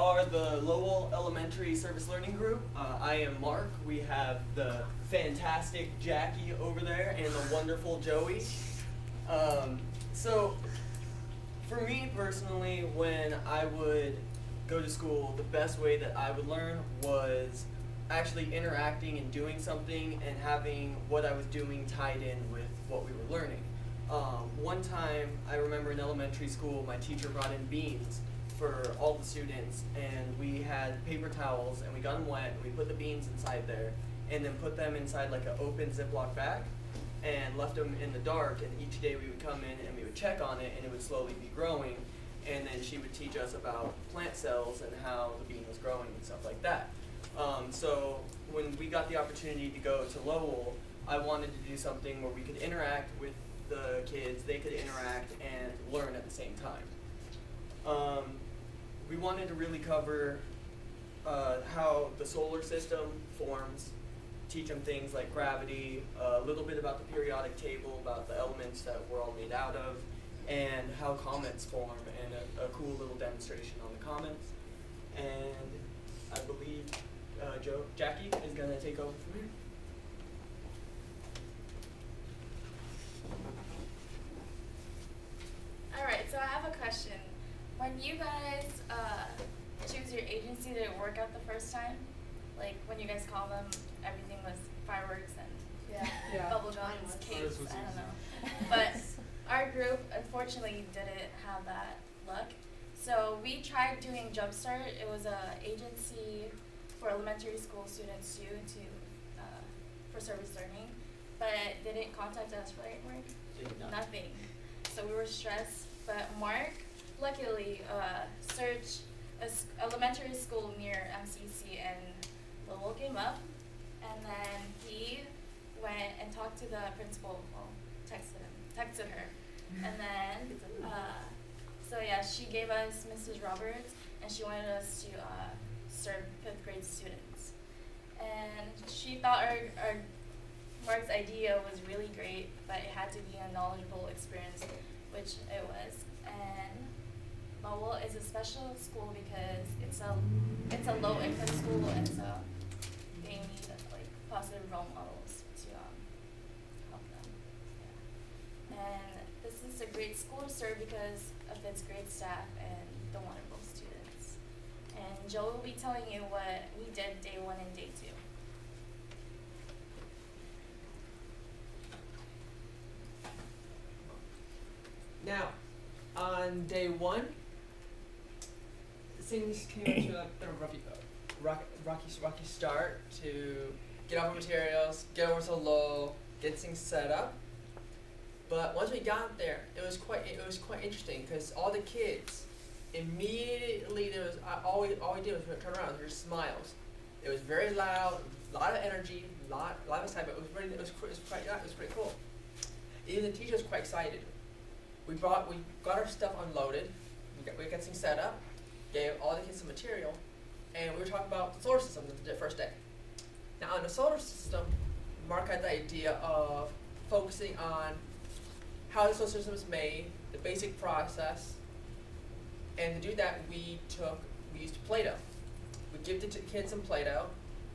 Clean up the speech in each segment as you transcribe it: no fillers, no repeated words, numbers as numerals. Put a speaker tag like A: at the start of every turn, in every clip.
A: are the Lowell Elementary Service Learning Group. I am Mark. We have the fantastic Jackie over there and the wonderful Joey. So, for me personally, when I would go to school, the best way that I would learn was actually interacting and doing something and having what I was doing tied in with what we were learning. One time, I remember in elementary school, my teacher brought in beans for all the students, and we had paper towels, and we got them wet, and we put the beans inside there, and then put them inside like an open Ziploc bag, and left them in the dark, and each day we would come in and we would check on it, and it would slowly be growing, and then she would teach us about plant cells and how the bean was growing and stuff like that. So when we got the opportunity to go to Lowell, I wanted to do something where we could interact with the kids, they could interact and learn at the same time. We wanted to really cover how the solar system forms, teach them things like gravity, a little bit about the periodic table, about the elements that we're all made out of, and how comets form, and a cool little demonstration on the comets. And I believe Jackie is going to take over from here.
B: Alright, so I have a question. When you guys choose your agency, did it work out the first time? Like when you guys call them, everything was fireworks and bubble gums, cakes, I don't know. But our group unfortunately didn't have that luck. So we tried doing Jumpstart. It was an agency for elementary school students too, for service learning. But they didn't contact us, right, Mark? Nothing. So we were stressed. But Mark, luckily, searched an elementary school near MCC, and Lowell came up. And then he went and talked to the principal, well, texted her. And then, so yeah, she gave us Mrs. Roberts, and she wanted us to serve 5th grade students. And she thought our Mark's idea was really great, but it had to be a knowledgeable experience, which it was. And Lowell is a special school because it's a low income school, and so they need like positive role models to help them. Yeah. And this is a great school to serve because of its great staff and the wonderful students. And Joe will be telling you what we did day 1 and day 2.
C: Now, on day 1, things came to a bit of a rocky start to get all the materials, get over to Lowell, get things set up. But once we got there, it was quite interesting because all the kids immediately all we did was turn around, there were smiles. It was very loud, a lot of energy, a lot of excitement. It was pretty cool. Even the teacher was quite excited. We got our stuff unloaded, we got things set up, gave all the kids some material, and we were talking about the solar system the first day. Now on the solar system, Mark had the idea of focusing on how the solar system is made, the basic process, and to do that we used Play-Doh. We gave the kids some Play-Doh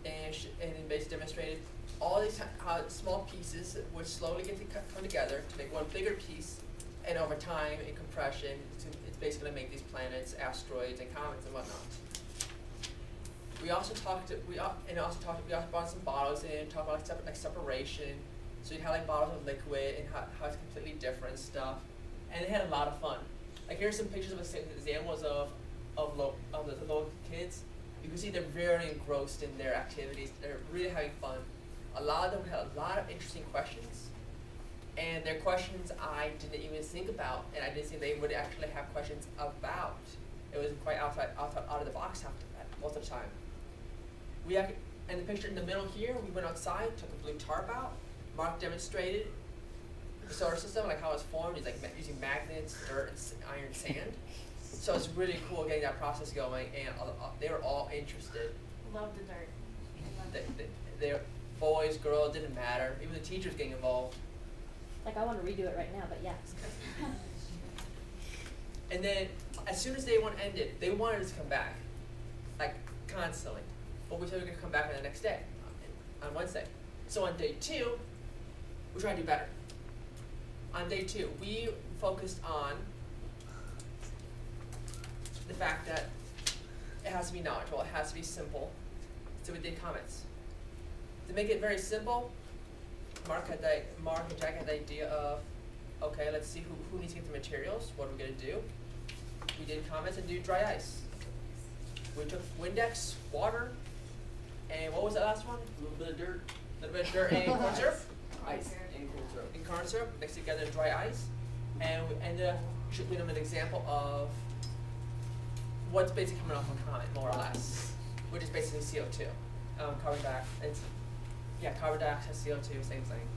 C: and then basically demonstrated all these small pieces would slowly come together to make one bigger piece. And over time, in compression, it's basically going to make these planets, asteroids, and comets and whatnot. We also brought some bottles in, talked about like separation. So you'd have like bottles of liquid and how it's completely different stuff. And they had a lot of fun. Like here's some pictures of examples of the little kids. You can see they're very engrossed in their activities. They're really having fun. A lot of them had a lot of interesting questions. And they're questions I didn't even think about, and I didn't think they would actually have questions about. It was quite out of the box after that, most of the time. And the picture in the middle here, we went outside, took a blue tarp out. Mark demonstrated the solar system, like how it's formed. He's like using magnets, dirt, and iron, sand. So it's really cool getting that process going, and they were all interested.
B: Love the dirt.
C: They're boys, girls, didn't matter. Even the teachers getting involved.
D: Like, I want to redo it right now, but yeah.
C: And then, as soon as day 1 ended, they wanted us to come back. like constantly. But we said we were gonna come back on the next day, on Wednesday. So on day 2, we tried to do better. On day 2, we focused on the fact that it has to be knowledgeable, it has to be simple. So we did comments. To make it very simple, Mark and Jack had the idea of, okay, let's see who needs to get the materials, what are we gonna do? We did comments and do dry ice. We took Windex, water, and what was the last one?
A: A little bit of dirt.
C: A little bit of dirt and corn syrup?
A: Ice and corn syrup.
C: And corn syrup mixed together in dry ice. And we ended up showing them an example of what's basically coming off a comet, more or less, which is basically CO2. Carbon dioxide, carbon dioxide, CO2, same thing.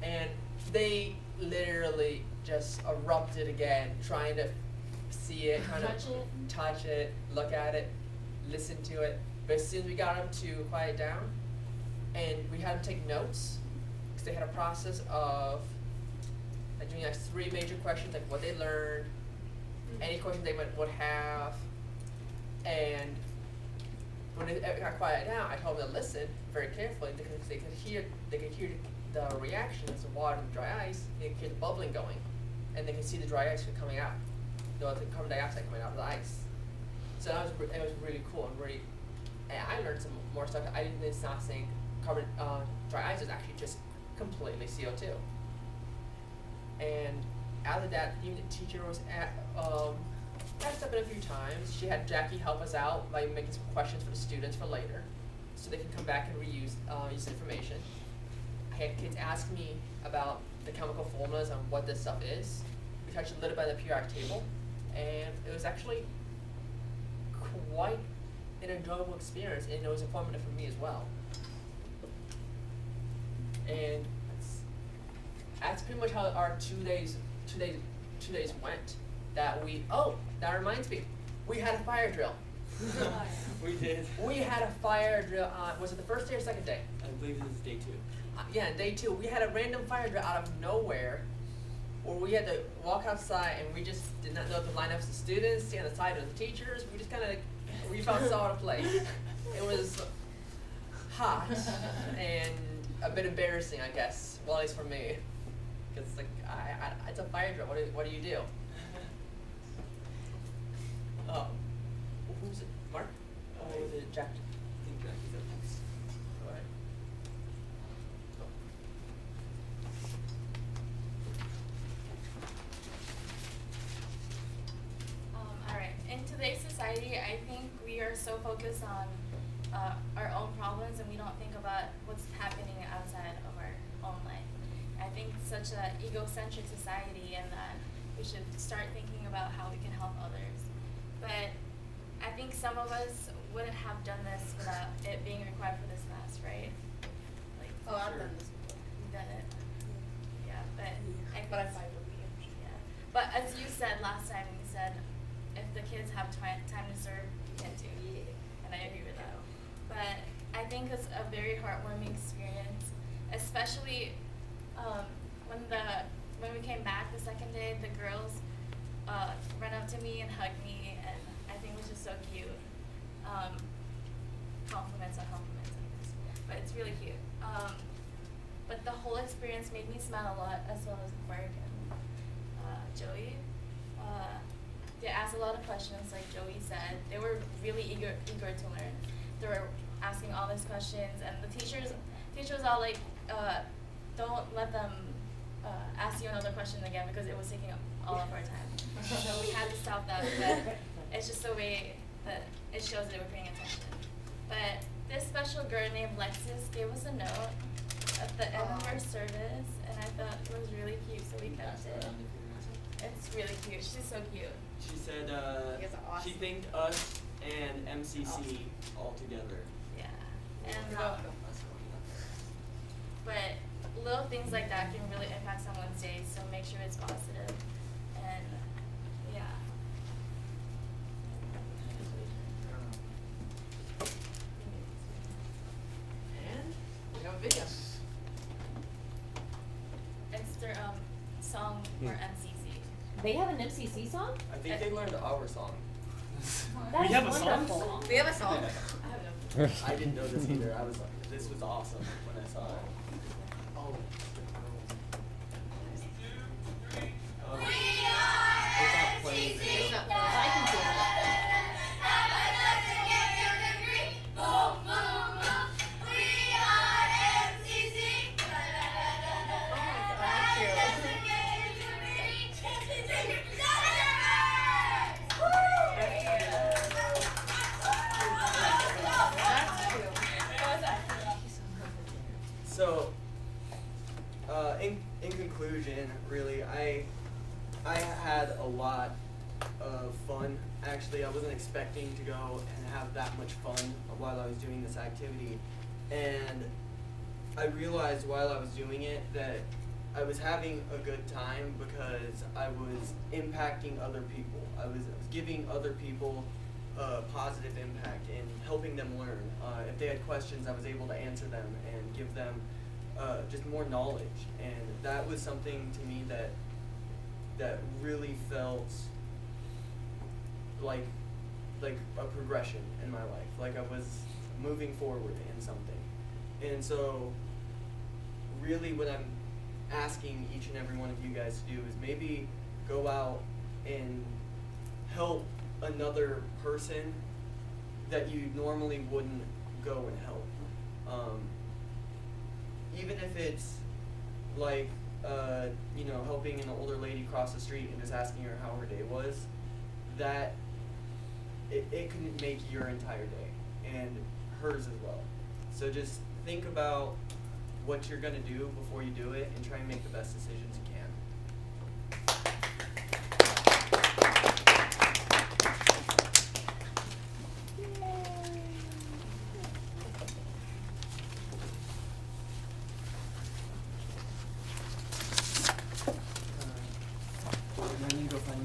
C: And they literally just erupted again, trying to see it, kind
D: Touch
C: of
D: it.
C: touch it, look at it, listen to it. But as soon as we got them to quiet down, and we had them take notes, because they had a process of doing like 3 major questions, like what they learned, any questions they would have, and when it got quiet down, I told them to listen very carefully because they could hear the reaction as the water and dry ice. They could hear the bubbling going, and they could see the dry ice coming out, the carbon dioxide coming out of the ice. So it was really cool and really, and I learned some more stuff. I didn't. It's not saying dry ice is actually just completely CO2. And after that, even the teacher was asked up in a few times. She had Jackie help us out by making some questions for the students for later, so they can come back and reuse use information. I had kids ask me about the chemical formulas and what this stuff is. We touched a little bit of the periodic table, and it was actually quite an enjoyable experience, and it was informative for me as well. And that's pretty much how our two days went. That reminds me, we had a fire drill.
A: We did.
C: We had a fire drill on, was it the first day or second day?
A: I believe this is day 2.
C: Yeah, day 2. We had a random fire drill out of nowhere where we had to walk outside and we just did not know to line up the students, stay on the side of the teachers. We just kind of, we found solid place. It was hot and a bit embarrassing, I guess. Well, at least for me. Because like, it's a fire drill. What do you do? Who's it? Mark? Or was it Jack?
A: I think Jackie's up next.
C: Go ahead.
B: Alright, in today's society, I think we are so focused on our own problems and we don't think about what's happening outside of our own life. I think it's such an egocentric society and that we should start thinking about how we can help others. But I think some of us wouldn't have done this without it being required for this class, right? Like,
E: I've done this before.
B: you've done it. Yeah, but I
E: But I
B: think-
E: fight with you.
B: yeah. But as you said last time, you said if the kids have time to serve, you can too.
E: Yeah.
B: And I agree with that. But I think it's a very heartwarming experience, especially when we came back the second day, the girls ran up to me and hugged me, and I think it was just so cute. Compliments on compliments, I guess. But it's really cute. But the whole experience made me smile a lot, as well as Mark and Joey. They asked a lot of questions, like Joey said. They were really eager to learn. They were asking all these questions, and the teachers was all like, don't let them ask you another question again because it was taking up all of our time. So we had to stop that, but it's just the way that it shows that they were paying attention. But this special girl named Lexis gave us a note at the end of our service, and I thought it was really cute, so we kept it. It's really cute. She's so cute.
A: She said
E: You guys are
A: she
E: awesome.
A: thanked us and MCC all together.
B: Yeah. And but little things like that can really impact someone's day, so make sure it's positive. And yeah.
C: And we have a video.
B: It's their song for MCC.
D: They have an MCC song?
A: I think they learned our song.
D: That
E: We
D: is
E: have a song?
D: wonderful.
F: We have a song.
A: I didn't know this either. I was like, this was awesome when I saw it. Oh. It's not playing video.
F: I can do it.
A: So, in conclusion, really, I had a lot of fun. Actually, I wasn't expecting to go and have that much fun while I was doing this activity, and I realized while I was doing it that I was having a good time because I was impacting other people. I was giving other people a positive impact and helping them learn. If they had questions, I was able to answer them and give them just more knowledge. And that was something to me that really felt like a progression in my life. Like I was moving forward in something. And so really what I'm asking each and every one of you guys to do is maybe go out and help another person that you normally wouldn't go and help. Even if it's like, helping an older lady cross the street and just asking her how her day was, that it can make your entire day and hers as well. So just think about what you're going to do before you do it and try and make the best decisions you can. And then you go find